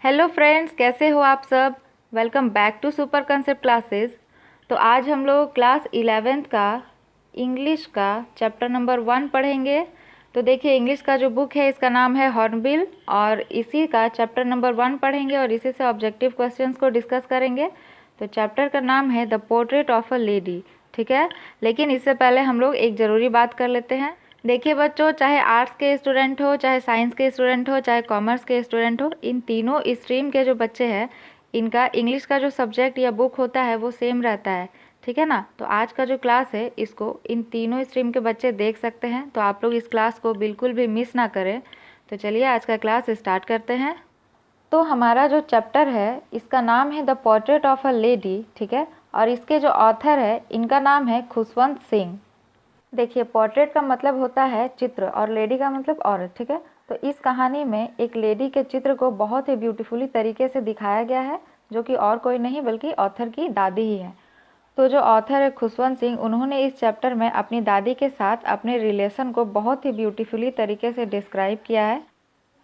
Hello friends, कैसे हो आप सब। Welcome back to super concept classes. तो आज हम लोग क्लास 11th का इंग्लिश का चैप्टर नंबर 1 पढ़ेंगे। तो देखिए, इंग्लिश का जो बुक है इसका नाम है हॉर्नबिल और इसी का चैप्टर नंबर 1 पढ़ेंगे और इसी से ऑब्जेक्टिव क्वेश्चंस को डिस्कस करेंगे। तो चैप्टर का नाम है the portrait of a lady. ठीक है, लेकिन इससे पहले हम लोग एक ज़रूरी बात कर लेते हैं। देखिए बच्चों, चाहे आर्ट्स के स्टूडेंट हो, चाहे साइंस के स्टूडेंट हो, चाहे कॉमर्स के स्टूडेंट हो, इन तीनों स्ट्रीम के जो बच्चे हैं इनका इंग्लिश का जो सब्जेक्ट या बुक होता है वो सेम रहता है। ठीक है ना। तो आज का जो क्लास है इसको इन तीनों स्ट्रीम के बच्चे देख सकते हैं, तो आप लोग इस क्लास को बिल्कुल भी मिस ना करें। तो चलिए आज का क्लास स्टार्ट करते हैं। तो हमारा जो चैप्टर है इसका नाम है the portrait of a lady. ठीक है, और इसके जो ऑथर है इनका नाम है खुशवंत सिंह। देखिए, पोर्ट्रेट का मतलब होता है चित्र और लेडी का मतलब औरत। ठीक है, तो इस कहानी में एक लेडी के चित्र को बहुत ही ब्यूटीफुली तरीके से दिखाया गया है, जो कि और कोई नहीं बल्कि ऑथर की दादी ही है। तो जो ऑथर है खुशवंत सिंह, उन्होंने इस चैप्टर में अपनी दादी के साथ अपने रिलेशन को बहुत ही ब्यूटीफुली तरीके से डिस्क्राइब किया है।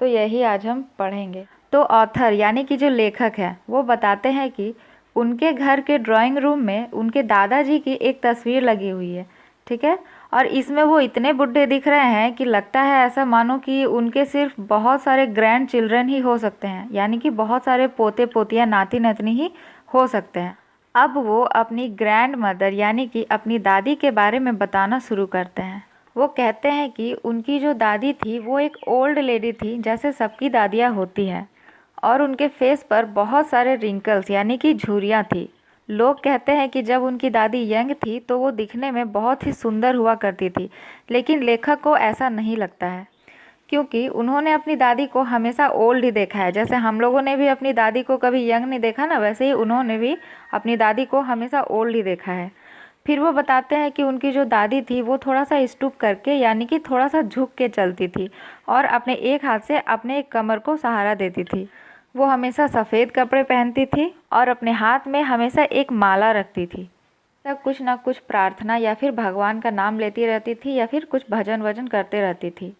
तो यही आज हम पढ़ेंगे। तो ऑथर यानी कि जो लेखक है वो बताते हैं कि उनके घर के ड्राइंग रूम में उनके दादाजी की एक तस्वीर लगी हुई है। ठीक है, और इसमें वो इतने बुढ़े दिख रहे हैं कि लगता है ऐसा मानो कि उनके सिर्फ बहुत सारे ग्रैंड चिल्ड्रन ही हो सकते हैं, यानी कि बहुत सारे पोते पोतियाँ नाती नतनी ही हो सकते हैं। अब वो अपनी ग्रैंड मदर यानी कि अपनी दादी के बारे में बताना शुरू करते हैं। वो कहते हैं कि उनकी जो दादी थी वो एक ओल्ड लेडी थी, जैसे सबकी दादियाँ होती हैं, और उनके फेस पर बहुत सारे रिंकल्स यानी कि झुर्रियाँ थी। लोग कहते हैं कि जब उनकी दादी यंग थी तो वो दिखने में बहुत ही सुंदर हुआ करती थी, लेकिन लेखक को ऐसा नहीं लगता है, क्योंकि उन्होंने अपनी दादी को हमेशा ओल्ड ही देखा है। जैसे हम लोगों ने भी अपनी दादी को कभी यंग नहीं देखा ना, वैसे ही उन्होंने भी अपनी दादी को हमेशा ओल्ड ही देखा है। फिर वो बताते हैं कि उनकी जो दादी थी वो थोड़ा सा स्टूप करके यानी कि थोड़ा सा झुक के चलती थी और अपने एक हाथ से अपने एक कमर को सहारा देती थी। वो हमेशा सफ़ेद कपड़े पहनती थी और अपने हाथ में हमेशा एक माला रखती थी। सब कुछ ना कुछ प्रार्थना या फिर भगवान का नाम लेती रहती थी या फिर कुछ भजन वजन करते रहती थी।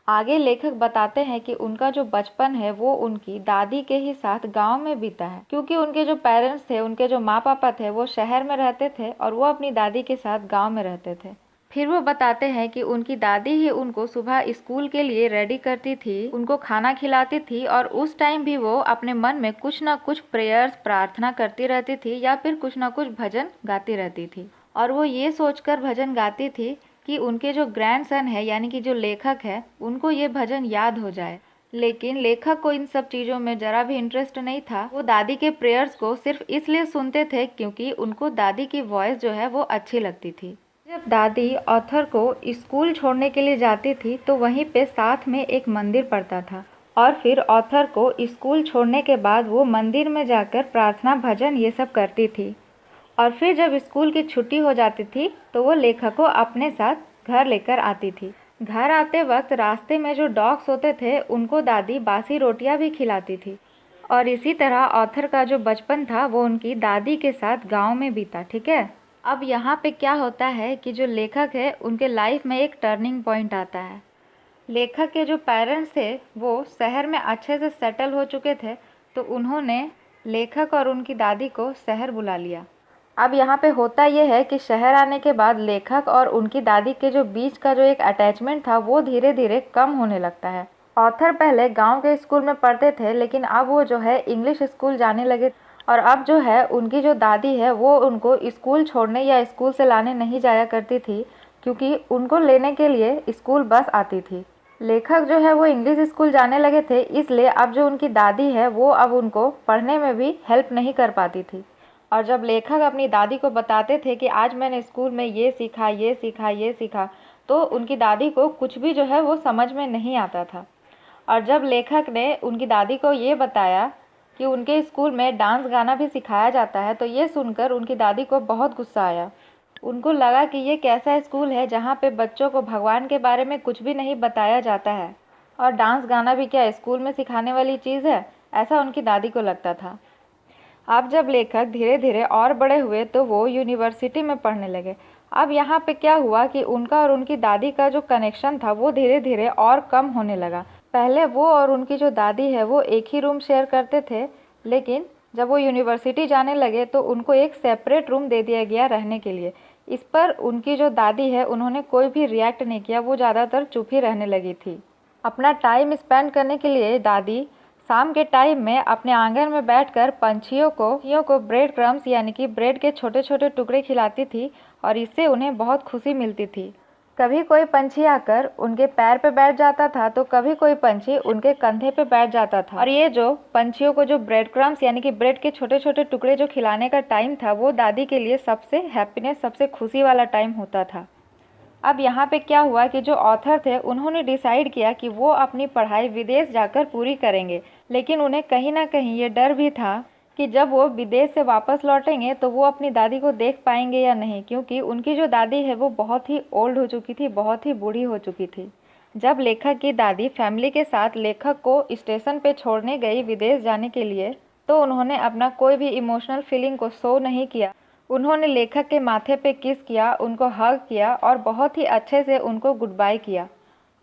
आगे लेखक बताते हैं कि उनका जो बचपन है वो उनकी दादी के ही साथ गांव में बीता है, क्योंकि उनके जो पेरेंट्स थे, उनके जो माँ पापा थे, वो शहर में रहते थे और वो अपनी दादी के साथ गांव में रहते थे। फिर वो बताते हैं कि उनकी दादी ही उनको सुबह स्कूल के लिए रेडी करती थी, उनको खाना खिलाती थी और उस टाइम भी वो अपने मन में कुछ ना कुछ प्रेयर्स प्रार्थना करती रहती थी या फिर कुछ ना कुछ भजन गाती रहती थी। और वो ये सोचकर भजन गाती थी कि उनके जो ग्रैंडसन है यानी कि जो लेखक है उनको ये भजन याद हो जाए। लेकिन लेखक को इन सब चीज़ों में ज़रा भी इंटरेस्ट नहीं था। वो दादी के प्रेयर्स को सिर्फ इसलिए सुनते थे क्योंकि उनको दादी की वॉइस जो है वो अच्छी लगती थी। जब दादी ऑथर को स्कूल छोड़ने के लिए जाती थी तो वहीं पे साथ में एक मंदिर पड़ता था, और फिर ऑथर को स्कूल छोड़ने के बाद वो मंदिर में जाकर प्रार्थना भजन ये सब करती थी। और फिर जब स्कूल की छुट्टी हो जाती थी तो वो लेखक को अपने साथ घर लेकर आती थी। घर आते वक्त रास्ते में जो डॉग्स होते थे उनको दादी बासी रोटियां भी खिलाती थी। और इसी तरह ऑथर का जो बचपन था वो उनकी दादी के साथ गांव में बीता। ठीक है, अब यहाँ पे क्या होता है कि जो लेखक है उनके लाइफ में एक टर्निंग पॉइंट आता है। लेखक के जो पेरेंट्स थे वो शहर में अच्छे से सेटल हो चुके थे, तो उन्होंने लेखक और उनकी दादी को शहर बुला लिया। अब यहाँ पे होता ये है कि शहर आने के बाद लेखक और उनकी दादी के जो बीच का जो एक अटैचमेंट था वो धीरे धीरे कम होने लगता है। ऑथर पहले गांव के स्कूल में पढ़ते थे, लेकिन अब वो जो है इंग्लिश स्कूल जाने लगे, और अब जो है उनकी जो दादी है वो उनको स्कूल छोड़ने या स्कूल से लाने नहीं जाया करती थी, क्योंकि उनको लेने के लिए स्कूल बस आती थी। लेखक जो है वो इंग्लिश स्कूल जाने लगे थे, इसलिए अब जो उनकी दादी है वो अब उनको पढ़ने में भी हेल्प नहीं कर पाती थी। और जब लेखक अपनी दादी को बताते थे कि आज मैंने स्कूल में ये सीखा ये सीखा ये सीखा, तो उनकी दादी को कुछ भी जो है वो समझ में नहीं आता था। और जब लेखक ने उनकी दादी को ये बताया कि उनके स्कूल में डांस गाना भी सिखाया जाता है, तो ये सुनकर उनकी दादी को बहुत गुस्सा आया। उनको लगा कि ये कैसा स्कूल है जहाँ पे बच्चों को भगवान के बारे में कुछ भी नहीं बताया जाता है, और डांस गाना भी क्या स्कूल में सिखाने वाली चीज़ है, ऐसा उनकी दादी को लगता था। अब जब लेखक धीरे धीरे और बड़े हुए तो वो यूनिवर्सिटी में पढ़ने लगे। अब यहाँ पे क्या हुआ कि उनका और उनकी दादी का जो कनेक्शन था वो धीरे धीरे और कम होने लगा, पहले वो और उनकी जो दादी है वो एक ही रूम शेयर करते थे, लेकिन जब वो यूनिवर्सिटी जाने लगे तो उनको एक सेपरेट रूम दे दिया गया रहने के लिए। इस पर उनकी जो दादी है उन्होंने कोई भी रिएक्ट नहीं किया, वो ज़्यादातर चुप ही रहने लगी थी। अपना टाइम स्पेंड करने के लिए दादी शाम के टाइम में अपने आंगन में बैठकर पंछियों को ब्रेड क्रम्स यानी कि ब्रेड के छोटे छोटे टुकड़े खिलाती थी और इससे उन्हें बहुत खुशी मिलती थी। कभी कोई पंछी आकर उनके पैर पे बैठ जाता था तो कभी कोई पंछी उनके कंधे पे बैठ जाता था। और ये जो पंछियों को जो ब्रेड क्रम्स यानी कि ब्रेड के छोटे छोटे टुकड़े जो खिलाने का टाइम था, वो दादी के लिए सबसे हैप्पीनेस, सबसे खुशी वाला टाइम होता था। अब यहाँ पे क्या हुआ कि जो ऑथर थे उन्होंने डिसाइड किया कि वो अपनी पढ़ाई विदेश जाकर पूरी करेंगे, लेकिन उन्हें कहीं ना कहीं ये डर भी था कि जब वो विदेश से वापस लौटेंगे तो वो अपनी दादी को देख पाएंगे या नहीं, क्योंकि उनकी जो दादी है वो बहुत ही ओल्ड हो चुकी थी, बहुत ही बूढ़ी हो चुकी थी। जब लेखक की दादी फैमिली के साथ लेखक को स्टेशन पे छोड़ने गई विदेश जाने के लिए, तो उन्होंने अपना कोई भी इमोशनल फीलिंग को शो नहीं किया। उन्होंने लेखक के माथे पे किस किया, उनको हग किया और बहुत ही अच्छे से उनको गुड बाय किया।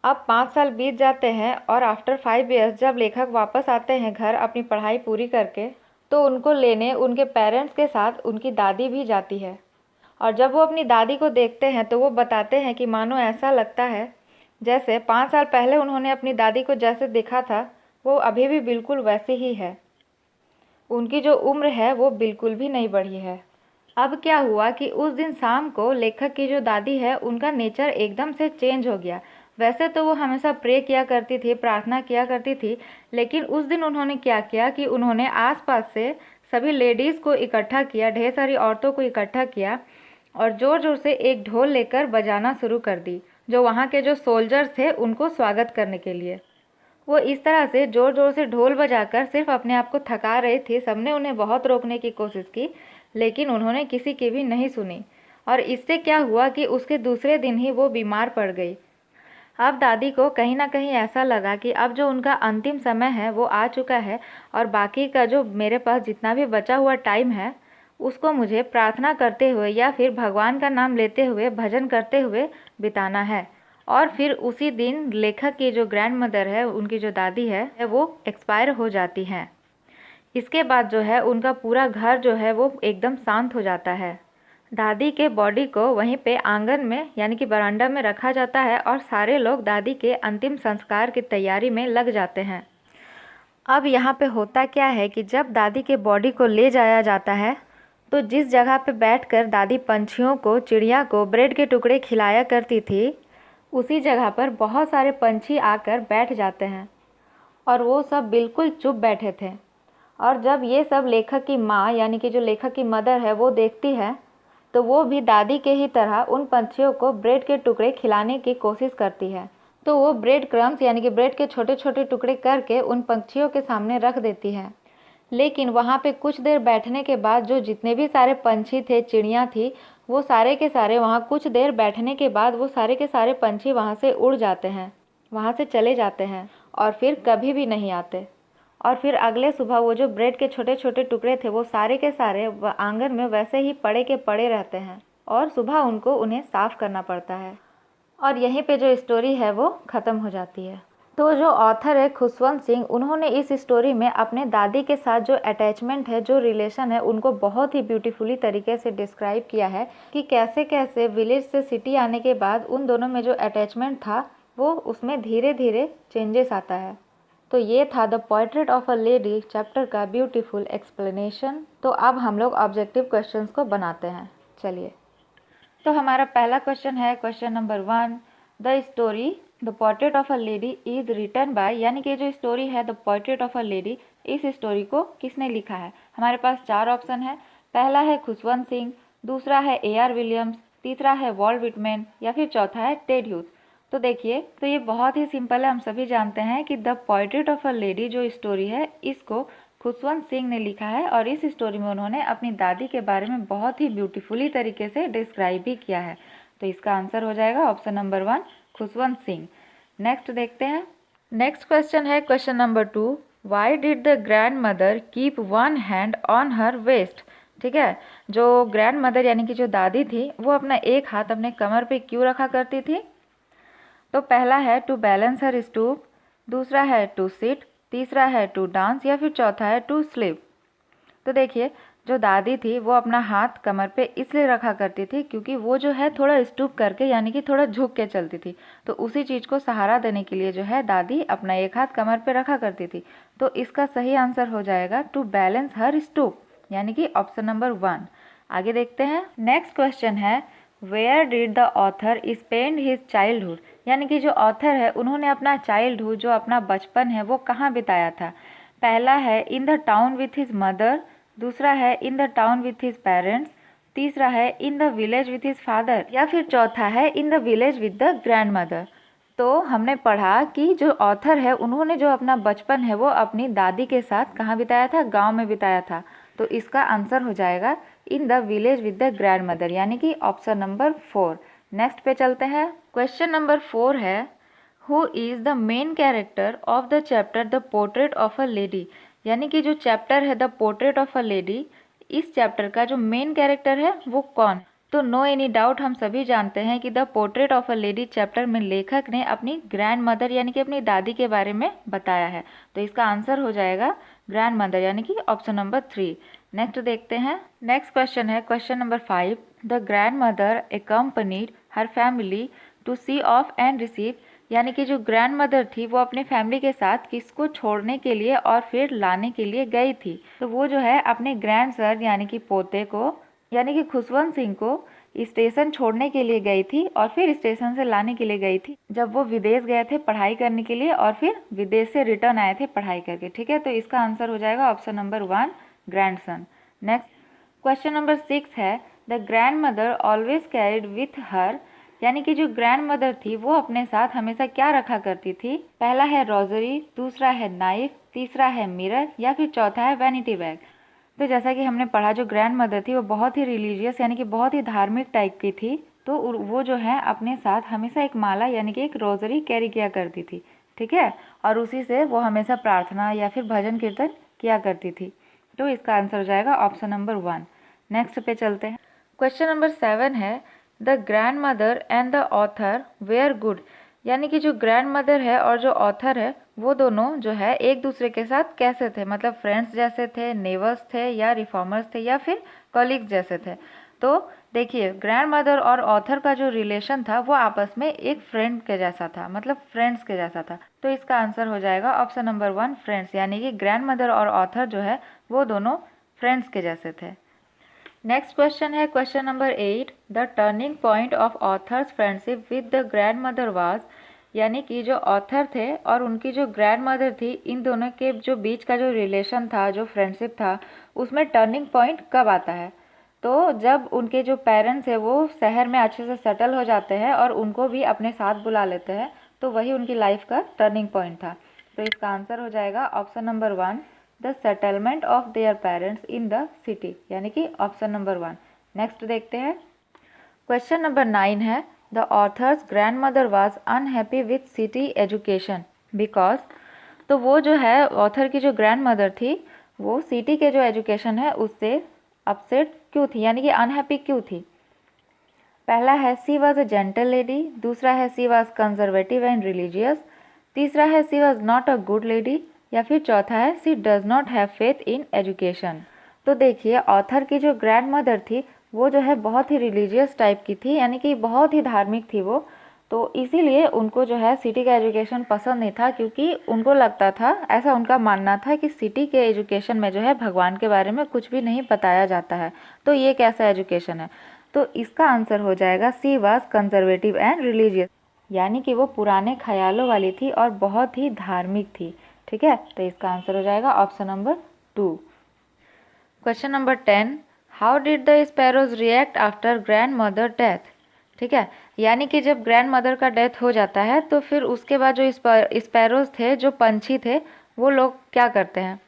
अब 5 साल बीत जाते हैं और आफ्टर 5 ईयर्स जब लेखक वापस आते हैं घर अपनी पढ़ाई पूरी करके, तो उनको लेने उनके पेरेंट्स के साथ उनकी दादी भी जाती है। और जब वो अपनी दादी को देखते हैं तो वो बताते हैं कि मानो ऐसा लगता है जैसे 5 साल पहले उन्होंने अपनी दादी को जैसे देखा था वो अभी भी बिल्कुल वैसी ही है। उनकी जो उम्र है वो बिल्कुल भी नहीं बढ़ी है। अब क्या हुआ कि उस दिन शाम को लेखक की जो दादी है उनका नेचर एकदम से चेंज हो गया। वैसे तो वो हमेशा प्रे किया करती थी, प्रार्थना किया करती थी, लेकिन उस दिन उन्होंने क्या किया कि उन्होंने आसपास से सभी लेडीज़ को इकट्ठा किया, ढेर सारी औरतों को इकट्ठा किया और ज़ोर ज़ोर से एक ढोल लेकर बजाना शुरू कर दी, जो वहाँ के जो सोल्जर्स थे उनको स्वागत करने के लिए। वो इस तरह से ज़ोर ज़ोर से ढोल बजाकर सिर्फ अपने आप को थका रही थी। सबने उन्हें बहुत रोकने की कोशिश की, लेकिन उन्होंने किसी की भी नहीं सुनी। और इससे क्या हुआ कि उसके दूसरे दिन ही वो बीमार पड़ गई। अब दादी को कहीं ना कहीं ऐसा लगा कि अब जो उनका अंतिम समय है वो आ चुका है और बाकी का जो मेरे पास जितना भी बचा हुआ टाइम है उसको मुझे प्रार्थना करते हुए या फिर भगवान का नाम लेते हुए, भजन करते हुए बिताना है। और फिर उसी दिन लेखक की जो ग्रैंड मदर है, उनकी जो दादी है, वो एक्सपायर हो जाती हैं। इसके बाद जो है उनका पूरा घर जो है वो एकदम शांत हो जाता है। दादी के बॉडी को वहीं पे आंगन में यानी कि बरामदा में रखा जाता है और सारे लोग दादी के अंतिम संस्कार की तैयारी में लग जाते हैं। अब यहाँ पे होता क्या है कि जब दादी के बॉडी को ले जाया जाता है तो जिस जगह पे बैठकर दादी पंछियों को, चिड़िया को ब्रेड के टुकड़े खिलाया करती थी, उसी जगह पर बहुत सारे पंछी आकर बैठ जाते हैं और वो सब बिल्कुल चुप बैठे थे। और जब ये सब लेखक की माँ यानी कि जो लेखक की मदर है वो देखती है तो वो भी दादी के ही तरह उन पंछियों को ब्रेड के टुकड़े खिलाने की कोशिश करती है। तो वो ब्रेड क्रम्स यानी कि ब्रेड के छोटे छोटे टुकड़े करके उन पंछियों के सामने रख देती है। लेकिन वहाँ पे कुछ देर बैठने के बाद जो जितने भी सारे पंछी थे, चिड़िया थी, वो सारे के सारे वहाँ कुछ देर बैठने के बाद वो सारे के सारे पंछी वहाँ से उड़ जाते हैं, वहाँ से चले जाते हैं और फिर कभी भी नहीं आते। और फिर अगले सुबह वो जो ब्रेड के छोटे छोटे टुकड़े थे वो सारे के सारे आंगन में वैसे ही पड़े के पड़े रहते हैं और सुबह उनको उन्हें साफ़ करना पड़ता है। और यहीं पे जो स्टोरी है वो ख़त्म हो जाती है। तो जो ऑथर है खुशवंत सिंह, उन्होंने इस स्टोरी में अपने दादी के साथ जो अटैचमेंट है, जो रिलेशन है, उनको बहुत ही ब्यूटीफुली तरीके से डिस्क्राइब किया है कि कैसे कैसे विलेज से सिटी आने के बाद उन दोनों में जो अटैचमेंट था वो उसमें धीरे धीरे चेंजेस आता है। तो ये था the portrait of a lady chapter का ब्यूटीफुल एक्सप्लेनेशन। तो अब हम लोग ऑब्जेक्टिव क्वेश्चंस को बनाते हैं। चलिए, तो हमारा पहला क्वेश्चन है question number 1, the story the portrait of a lady is written by, यानी कि जो स्टोरी है the portrait of a lady, इस स्टोरी को किसने लिखा है। हमारे पास 4 ऑप्शन है। पहला है खुशवंत सिंह, दूसरा है AR विलियम्स, तीसरा है वॉल्ट विटमैन या फिर चौथा है टेड ह्यूज। तो देखिए, तो ये बहुत ही सिंपल है। हम सभी जानते हैं कि the portrait of a lady जो स्टोरी है इसको खुशवंत सिंह ने लिखा है और इस स्टोरी में उन्होंने अपनी दादी के बारे में बहुत ही ब्यूटीफुली तरीके से डिस्क्राइब भी किया है। तो इसका आंसर हो जाएगा option number 1, Khushwant Singh. Next देखते हैं। नेक्स्ट क्वेश्चन है question number 2, why did the grandmother keep one hand on her waist. ठीक है, जो ग्रैंड मदर यानी कि जो दादी थी वो अपना एक हाथ अपने कमर पे क्यों रखा करती थी। तो पहला है टू बैलेंस हर स्टूप, दूसरा है टू सिट, तीसरा है टू डांस या फिर चौथा है टू स्लीप। तो देखिए जो दादी थी वो अपना हाथ कमर पे इसलिए रखा करती थी क्योंकि वो जो है थोड़ा स्टूप करके यानी कि थोड़ा झुक के चलती थी, तो उसी चीज़ को सहारा देने के लिए जो है दादी अपना एक हाथ कमर पे रखा करती थी। तो इसका सही आंसर हो जाएगा टू बैलेंस हर स्टूप, यानी कि ऑप्शन नंबर 1। आगे देखते हैं। नेक्स्ट क्वेश्चन है where did the author spend his childhood, यानी कि जो ऑथर है उन्होंने अपना चाइल्डहुड जो अपना बचपन है वो कहाँ बिताया था। पहला है in the town with his mother, दूसरा है in the town with his parents, तीसरा है in the village with his father या फिर चौथा है in the village with the grand mother. तो हमने पढ़ा कि जो ऑथर है उन्होंने जो अपना बचपन है वो अपनी दादी के साथ कहाँ बिताया था, गांव में बिताया था। तो इसका आंसर हो जाएगा in the village with the grandmother, यानी कि ऑप्शन नंबर 4। नेक्स्ट पे चलते हैं। क्वेश्चन नंबर 4 है who is the main character of the chapter the portrait of a lady, यानी कि जो चैप्टर है the portrait of a lady, इस चैप्टर का जो मेन कैरेक्टर है वो कौन है। तो नो एनी डाउट हम सभी जानते हैं कि the portrait of a lady chapter में लेखक ने अपनी ग्रैंड मदर यानी कि अपनी दादी के बारे में बताया है। तो इसका आंसर हो जाएगा ग्रैंड मदर, यानी कि ऑप्शन नंबर 3। नेक्स्ट देखते हैं। नेक्स्ट क्वेश्चन है question number 5 the grandmother accompanied her family to see off and receive, यानी कि जो ग्रैंड मदर थी वो अपने फैमिली के साथ किसको छोड़ने के लिए और फिर लाने के लिए गई थी। तो वो जो है अपने ग्रैंड सर यानी कि पोते को यानी कि खुशवंत सिंह को स्टेशन छोड़ने के लिए गई थी और फिर स्टेशन से लाने के लिए गई थी जब वो विदेश गए थे पढ़ाई करने के लिए और फिर विदेश से रिटर्न आए थे पढ़ाई करके। ठीक है, तो इसका आंसर हो जाएगा option number 1 grandson. Next question number 6 है the grand mother always carried with her, यानी कि जो ग्रैंड मदर थी वो अपने साथ हमेशा क्या रखा करती थी। पहला है रोजरी, दूसरा है नाइफ, तीसरा है मिरर या फिर चौथा है वैनिटी बैग। तो जैसा कि हमने पढ़ा जो ग्रैंड मदर थी वो बहुत ही रिलीजियस यानी कि बहुत ही धार्मिक टाइप की थी, तो वो जो है अपने साथ हमेशा एक माला यानी कि एक रोजरी कैरी किया करती थी। ठीक है, और उसी से वो हमेशा प्रार्थना या फिर भजन कीर्तन किया करती थी। तो इसका आंसर हो जाएगा ऑप्शन नंबर 1। नेक्स्ट पे चलते हैं। क्वेश्चन नंबर 7 है the grandmother and the author were good, यानी कि जो ग्रैंड मदर है और जो ऑथर है वो दोनों जो है एक दूसरे के साथ कैसे थे, मतलब फ्रेंड्स जैसे थे, नेबर्स थे या रिफॉर्मर्स थे या फिर कॉलीग्स जैसे थे। तो देखिए ग्रैंड मदर और ऑथर का जो रिलेशन था वो आपस में एक फ्रेंड के जैसा था, मतलब फ्रेंड्स के जैसा था। तो इसका आंसर हो जाएगा ऑप्शन नंबर 1 फ्रेंड्स, यानी कि ग्रैंड मदर और ऑथर जो है वो दोनों फ्रेंड्स के जैसे थे। नेक्स्ट क्वेश्चन है question number 8 the turning point of authors friendship with the grand mother was, यानी कि जो ऑथर थे और उनकी जो ग्रैंड मदर थी इन दोनों के जो बीच का जो रिलेशन था, जो फ्रेंडशिप था, उसमें टर्निंग पॉइंट कब आता है। तो जब उनके जो पेरेंट्स है वो शहर में अच्छे से सेटल हो जाते हैं और उनको भी अपने साथ बुला लेते हैं, तो वही उनकी लाइफ का टर्निंग पॉइंट था। तो इसका आंसर हो जाएगा option number 1 the settlement of their parents in the city, यानी कि ऑप्शन नंबर 1। नेक्स्ट देखते हैं। क्वेश्चन नंबर 9 है the author's grand mother was unhappy with city education because, तो वो जो है ऑथर की जो ग्रैंड मदर थी वो सिटी के जो एजुकेशन है उससे अपसेट क्यों थी, यानी कि अनहैप्पी क्यों थी। पहला है she was a gentle lady, दूसरा है she was conservative and religious, तीसरा है she was not a good lady या फिर चौथा है she does not have faith in education. तो देखिए ऑथर की जो ग्रैंड मदर थी वो जो है बहुत ही रिलीजियस टाइप की थी, यानी कि बहुत ही धार्मिक थी वो, तो इसीलिए उनको जो है सिटी का एजुकेशन पसंद नहीं था, क्योंकि उनको लगता था, ऐसा उनका मानना था कि सिटी के एजुकेशन में जो है भगवान के बारे में कुछ भी नहीं बताया जाता है, तो ये कैसा एजुकेशन है। तो इसका आंसर हो जाएगा she was conservative and religious, यानी कि वो पुराने ख्यालों वाली थी और बहुत ही धार्मिक थी। ठीक है, तो इसका आंसर हो जाएगा option number 2। Question number 10 how did the sparrows react after grand mother death. ठीक है, यानी कि जब ग्रैंड मदर का डेथ हो जाता है तो फिर उसके बाद जो स्पैरोज थे, जो पंछी थे, वो लोग क्या करते हैं।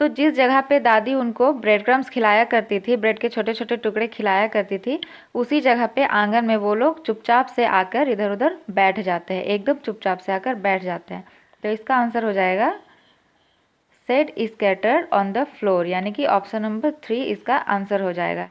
तो जिस जगह पे दादी उनको ब्रेड क्रम्स खिलाया करती थी, ब्रेड के छोटे छोटे टुकड़े खिलाया करती थी, उसी जगह पे आंगन में वो लोग चुपचाप से आकर इधर उधर बैठ जाते हैं, एकदम चुपचाप से आकर बैठ जाते हैं। तो इसका आंसर हो जाएगा set scattered on the floor, यानी कि ऑप्शन नंबर 3 इसका आंसर हो जाएगा।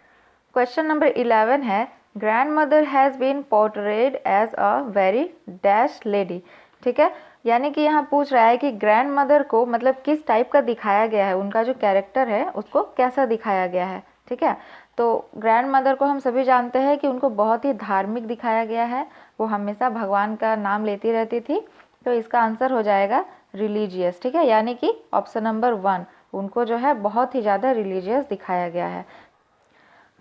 क्वेश्चन नंबर 11 है grandmother has been portrayed as a very dash lady. ठीक है, यानी कि यहाँ पूछ रहा है कि ग्रैंड मदर को मतलब किस टाइप का दिखाया गया है, उनका जो कैरेक्टर है उसको कैसा दिखाया गया है। ठीक है, तो ग्रैंड मदर को हम सभी जानते हैं कि उनको बहुत ही धार्मिक दिखाया गया है, वो हमेशा भगवान का नाम लेती रहती थी। तो इसका आंसर हो जाएगा रिलीजियस। ठीक है, यानी कि ऑप्शन नंबर 1, उनको जो है बहुत ही ज़्यादा रिलीजियस दिखाया गया है।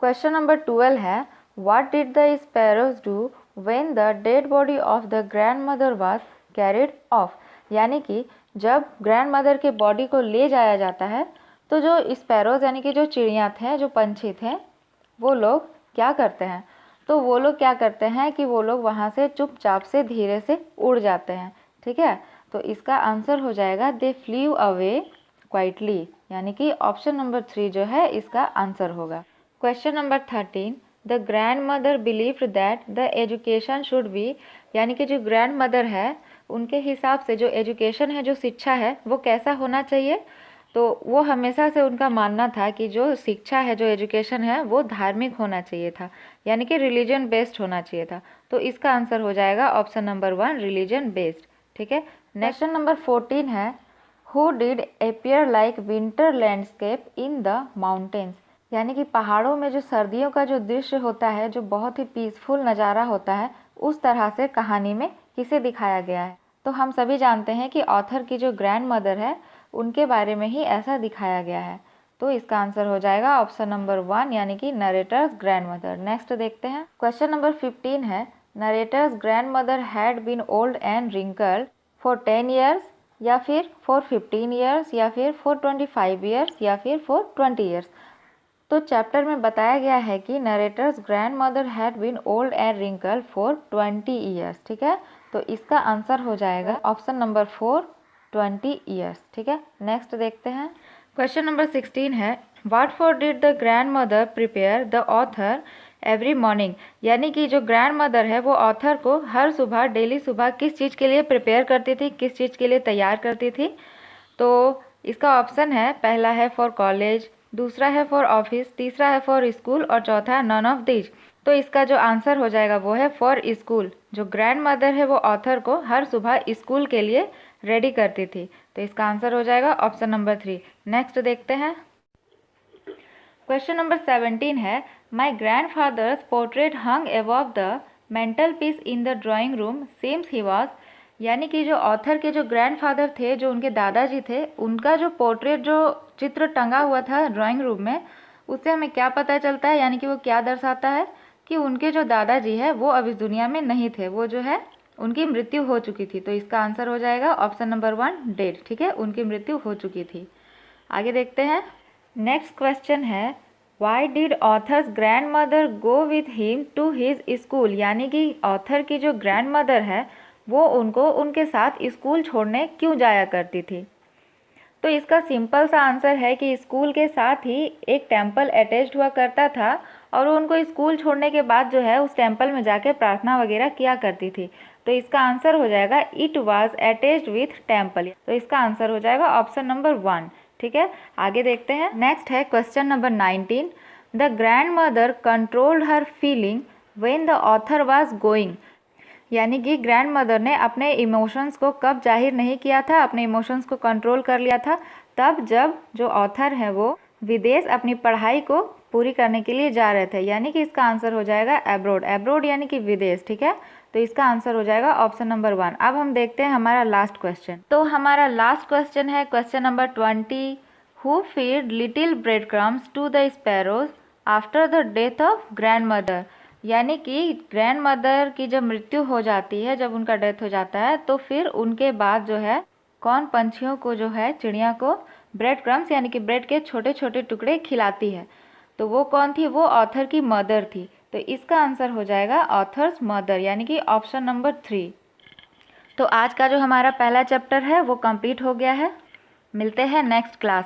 क्वेश्चन नंबर 12 है, what did the sparrows do when the dead body of the grand mother was carried of. यानी कि जब ग्रैंड मदर के बॉडी को ले जाया जाता है तो जो स्पैरोज यानी कि जो चिड़िया थे, जो पंछी थे, वो लोग क्या करते हैं, तो वो लोग क्या करते हैं कि वो लोग वहाँ से चुपचाप से धीरे से उड़ जाते हैं। ठीक है, तो इसका आंसर हो जाएगा दे फ्लीव अवे क्वाइटली, यानी कि ऑप्शन नंबर 3 जो है इसका आंसर होगा। Question number 13, the grand mother believed that the education should be, यानी कि जो ग्रैंड मदर है उनके हिसाब से जो एजुकेशन है, जो शिक्षा है, वो कैसा होना चाहिए। तो वो हमेशा से उनका मानना था कि जो शिक्षा है, जो एजुकेशन है, वो धार्मिक होना चाहिए था, यानी कि रिलीजन बेस्ड होना चाहिए था। तो इसका आंसर हो जाएगा ऑप्शन नंबर 1 रिलीजन बेस्ड। ठीक है, क्वेश्चन नंबर 14 है, who did appear like winter landscape in the mountains. यानी कि पहाड़ों में जो सर्दियों का जो दृश्य होता है, जो बहुत ही पीसफुल नज़ारा होता है, उस तरह से कहानी में किसे दिखाया गया है। तो हम सभी जानते हैं कि ऑथर की जो ग्रैंड मदर है उनके बारे में ही ऐसा दिखाया गया है। तो इसका आंसर हो जाएगा ऑप्शन नंबर 1, यानी कि नरेटर्स ग्रैंड मदर। नेक्स्ट देखते हैं, क्वेश्चन नंबर 15 है, narrator's grandmother had been old and wrinkled for 10 years, या फिर फॉर 15 ईयर्स, या फिर फॉर 25 ईयर्स, या फिर फॉर 20 ईयर्स। तो चैप्टर में बताया गया है कि narrator's grandmother had been old and wrinkled for 20 years. ठीक है, तो इसका आंसर हो जाएगा ऑप्शन नंबर 4 20 ईयर्स। ठीक है, नेक्स्ट देखते हैं, क्वेश्चन नंबर 16 है, what for did the grand mother prepare the author every morning. यानी कि जो ग्रैंड मदर है वो ऑथर को हर सुबह, डेली सुबह किस चीज़ के लिए प्रिपेयर करती थी, किस चीज़ के लिए तैयार करती थी। तो इसका ऑप्शन है, पहला है फॉर कॉलेज, दूसरा है फॉर ऑफिस, तीसरा है फॉर स्कूल और चौथा है नन ऑफ दीज। तो इसका जो आंसर हो जाएगा वो है फॉर स्कूल। जो ग्रैंड मदर है वो ऑथर को हर सुबह स्कूल के लिए रेडी करती थी। तो इसका आंसर हो जाएगा ऑप्शन नंबर 3। नेक्स्ट देखते हैं, क्वेश्चन नंबर 17 है, my grandfather's portrait hung above the mantelpiece in the drawing room seems he was. यानी कि जो ऑथर के जो ग्रैंडफादर थे, जो उनके दादाजी थे, उनका जो पोर्ट्रेट, जो चित्र टंगा हुआ था ड्राइंग रूम में, उससे हमें क्या पता चलता है, यानी कि वो क्या दर्शाता है कि उनके जो दादाजी है वो अब इस दुनिया में नहीं थे, वो जो है उनकी मृत्यु हो चुकी थी। तो इसका आंसर हो जाएगा ऑप्शन नंबर 1 डेड। ठीक है, उनकी मृत्यु हो चुकी थी। आगे देखते हैं, नेक्स्ट क्वेश्चन है, why did author's grandmother go with him to his school. यानी कि ऑथर की जो ग्रैंड मदर है वो उनको उनके साथ स्कूल छोड़ने क्यों जाया करती थी। तो इसका सिंपल सा आंसर है कि स्कूल के साथ ही एक टेम्पल अटैच्ड हुआ करता था और वो उनको स्कूल छोड़ने के बाद जो है उस टेम्पल में जाके प्रार्थना वगैरह किया करती थी। तो इसका आंसर हो जाएगा it was attached with temple. तो इसका आंसर हो जाएगा ऑप्शन नंबर 1। ठीक है, आगे देखते हैं, नेक्स्ट है question number 19, the grand mother controlled her feeling when the author was going. यानी कि ग्रैंड मदर ने अपने इमोशंस को कब जाहिर नहीं किया था, अपने इमोशंस को कंट्रोल कर लिया था, तब जब जो ऑथर है वो विदेश अपनी पढ़ाई को पूरी करने के लिए जा रहे थे। यानी कि इसका आंसर हो जाएगा एब्रोड। एब्रोड यानी कि विदेश। ठीक है, तो इसका आंसर हो जाएगा ऑप्शन नंबर 1। अब हम देखते हैं हमारा लास्ट क्वेश्चन। तो हमारा लास्ट क्वेश्चन है question number 20, who feed little bread crumbs to the sparrows after the death of grandmother. यानी कि ग्रैंड मदर की जब मृत्यु हो जाती है, जब उनका डेथ हो जाता है, तो फिर उनके बाद जो है कौन पंछियों को जो है, चिड़िया को ब्रेड क्रम्स यानी कि ब्रेड के छोटे छोटे टुकड़े खिलाती है। तो वो कौन थी, वो ऑथर की मदर थी। तो इसका आंसर हो जाएगा ऑथर्स मदर, यानी कि ऑप्शन नंबर 3। तो आज का जो हमारा पहला चैप्टर है वो कंप्लीट हो गया है। मिलते हैं नेक्स्ट क्लास।